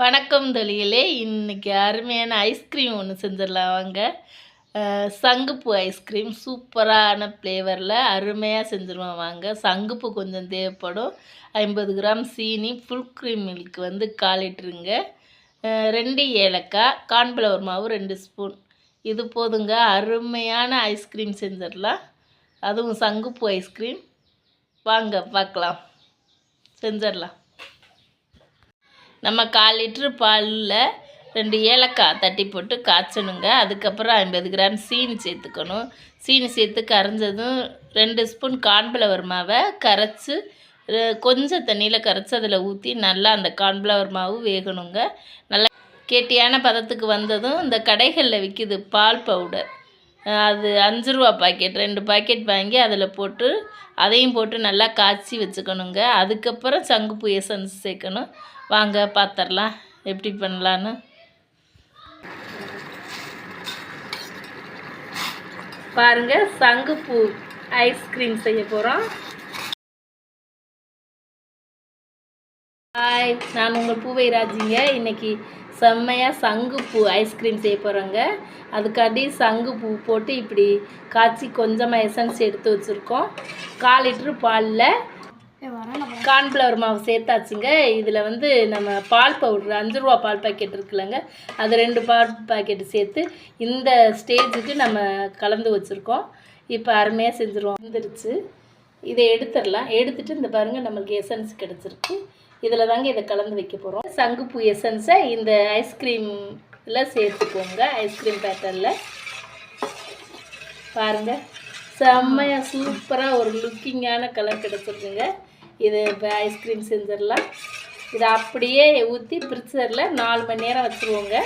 வணக்கம் தோழிகளே. இன்றைக்கி அருமையான ஐஸ்கிரீம் ஒன்று செஞ்சிடலாம் வாங்க. சங்குப்பூ ஐஸ்கிரீம் சூப்பரான ஃப்ளேவரில் அருமையாக செஞ்சுருவோம் வாங்க. சங்குப்பூ கொஞ்சம் தேவைப்படும். 50 கிராம் சீனி, ஃபுல் க்ரீம் மில்க் வந்து 1/4 லிட்டருங்க, 2 ஏலக்காய், கார்ன்ஃப்ளவர் மாவு 2 ஸ்பூன். இது போதுங்க. அருமையான ஐஸ்கிரீம் செஞ்சிடலாம், அதுவும் சங்குப்பூ ஐஸ்கிரீம். வாங்க பார்க்கலாம், செஞ்சிடலாம். நம்ம 1/4 லிட்ரு பாலில் 2 ஏலக்காய் தட்டி போட்டு காய்ச்சணுங்க. அதுக்கப்புறம் 50 கிராம் சீனி சேர்த்துக்கணும். சீனி சேர்த்து கரைஞ்சதும் 2 ஸ்பூன் கார்ன்ஃப்ளவர் மாவை கரைச்சி கொஞ்சம் தண்ணியில் கரைச்சி அதில் ஊற்றி நல்லா அந்த கார்ன்ஃப்ளவர் மாவு வேகணுங்க. நல்லா கெட்டியான பதத்துக்கு வந்ததும் இந்த கடைகளில் விற்கிது பால் பவுடர், அது 5 ரூபா பாக்கெட், 2 பாக்கெட் வாங்கி அதில் போட்டு அதையும் போட்டு நல்லா காய்ச்சி வச்சுக்கணுங்க. அதுக்கப்புறம் சங்குப்பூ எசன்ஸ் சேர்க்கணும். வாங்க பார்த்துடலாம் எப்படி பண்ணலான்னு. பாருங்கள், சங்குப்பூ ஐஸ்கிரீம் செய்ய போகிறோம். ஹாய், நான் உங்கள் பூவை ராஜிங்க. இன்றைக்கி செம்மையாக சங்குப்பூ ஐஸ்கிரீம் செய்ய போகிறோங்க. அதுக்காண்டி சங்குப்பூ போட்டு இப்படி காய்ச்சி கொஞ்சமாக எசன்ஸ் எடுத்து வச்சுருக்கோம். 1/4 லிட்ரு பாலில் கார்ன்ஃப்ளவர் மாவு சேர்த்தாச்சுங்க. இதில் வந்து நம்ம பால் பவுட்ரு 5 ரூபா பால் பாக்கெட் இருக்குல்லங்க, அது 2 பால் பாக்கெட்டு சேர்த்து இந்த ஸ்டேஜுக்கு நம்ம கலந்து வச்சுருக்கோம். இப்போ அருமையாக செஞ்சுருவோம். வந்துருச்சு, இதை எடுத்துடலாம். எடுத்துகிட்டு இந்த பாருங்கள், நம்மளுக்கு எசன்ஸ் கிடச்சிருக்கு. இதில் தாங்க இதை கலந்து வைக்க போகிறோம். சங்குப்பூ எசன்ஸை இந்த ஐஸ்கிரீமில் சேர்த்துக்கோங்க. ஐஸ்கிரீம் பேட்டரில் பாருங்கள், செம்மையாக சூப்பராக ஒரு லுக்கிங்கான கலர் கிடச்சிருக்குங்க. இது இப்போ ஐஸ்கிரீம் செஞ்சிடலாம். இதை அப்படியே ஊற்றி ஃப்ரிட்ஜரில் 4 மணி நேரம் வச்சுருவோங்க.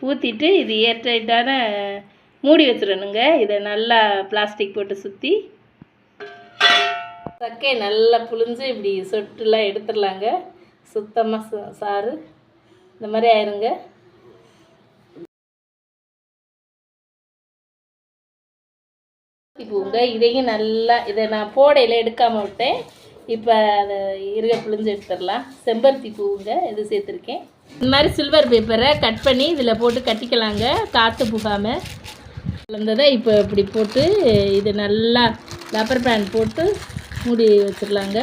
ஊற்றிட்டு இது ஏர்டைட்டான மூடி வச்சிடணுங்க. இதை நல்லா பிளாஸ்டிக் போட்டு சுற்றி சக்கையை நல்லா புழிஞ்சு இப்படி சொட்டுலாம் எடுத்துடலாங்க. சுத்தமாக சாறு இந்த மாதிரி ஆயிருங்க. பூங்க இதையும் நல்லா, இதை நான் போடையில் எடுக்காமல் விட்டேன். இப்போ அதை இருக புழிஞ்சு எடுத்துடலாம். செம்பருத்தி பூவுங்க இது சேர்த்துருக்கேன். இந்த மாதிரி சில்வர் பேப்பரை கட் பண்ணி இதில் போட்டு கட்டிக்கலாங்க, காற்று புகாமல். வந்ததை இப்போ இப்படி போட்டு இது நல்லா ரப்பர் பேண்ட் போட்டு மூடி வச்சிடலாங்க.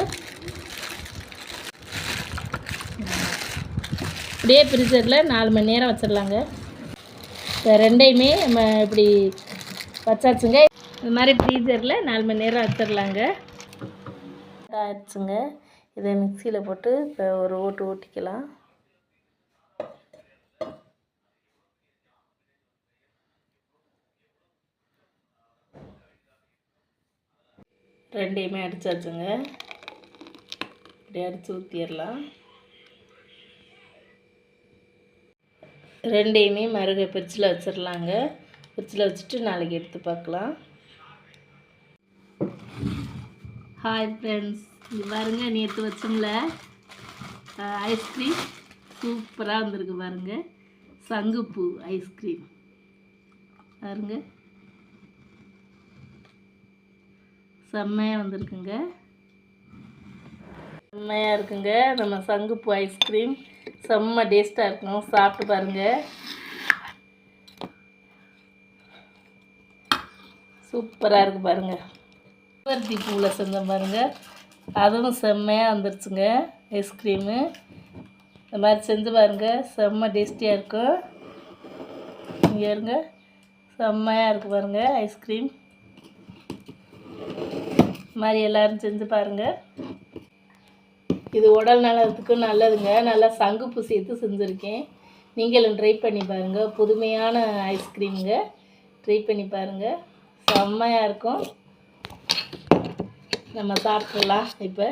அப்படியே ஃப்ரிட்ஜரில் 4 மணி நேரம் வச்சிடலாங்க. இப்போ ரெண்டையுமே நம்ம இப்படி வச்சாச்சுங்க. இது மாதிரி ஃப்ரீசரில் 4 மணி நேரம் வச்சிடலாங்க. ஆயிடுச்சுங்க. இதை மிக்சியில் போட்டு இப்போ ஒரு ஓட்டு ஓட்டிக்கலாம். ரெண்டையுமே அடிச்சாச்சுங்க. இப்படி அடித்து ஊற்றிடலாம். ரெண்டையுமே மறுக ஃப்ரிட்ஜில் வச்சிடலாங்க. ஃப்ரிட்ஜில் வச்சுட்டு நாளைக்கு எடுத்து பார்க்கலாம். ஹாய் ஃப்ரெண்ட்ஸ், இது பாருங்கள், நேற்று வச்சோம்ல ஐஸ்கிரீம் சூப்பராக வந்திருக்கு பாருங்கள். சங்குப்பூ ஐஸ்கிரீம் பாருங்க, செம்மையாக வந்திருக்குங்க. செம்மையாக இருக்குங்க. நம்ம சங்குப்பூ ஐஸ்கிரீம் செம்ம டேஸ்ட்டாக இருக்கும். சாப்பிட்டு பாருங்கள், சூப்பராக இருக்குது பாருங்கள். செம்பருத்தி பூவில் செஞ்சோம் பாருங்கள், அதுவும் செம்மையாக வந்துருச்சுங்க ஐஸ்கிரீமு. இந்த மாதிரி செஞ்சு பாருங்கள், செம்ம டேஸ்டியாக இருக்கும். இங்கே இருங்க, செம்மையாக இருக்குது பாருங்கள் ஐஸ்கிரீம். இது மாதிரி எல்லோரும் செஞ்சு பாருங்கள். இது உடல் நலத்துக்கும் நல்லதுங்க. நல்லா சங்குப்பூ சேர்த்து செஞ்சுருக்கேன். நீங்களும் ட்ரை பண்ணி பாருங்கள். புதுமையான ஐஸ்கிரீமுங்க, ட்ரை பண்ணி பாருங்கள், செம்மையாக இருக்கும். நம்ம சாப்பிட்றலாம். இப்போ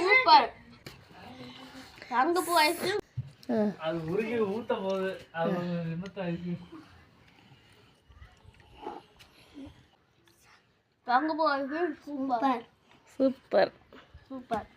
சூப்பர் சங்குப்பூ ஐஸ்கிரீம். அது உருகி ஊத்த போகுது. அது என்னத்த ஐஸ்கிரீம் சங்குப்பூ ஐஸ்கிரீம் சூப்பர் சூப்பர் சூப்பர்.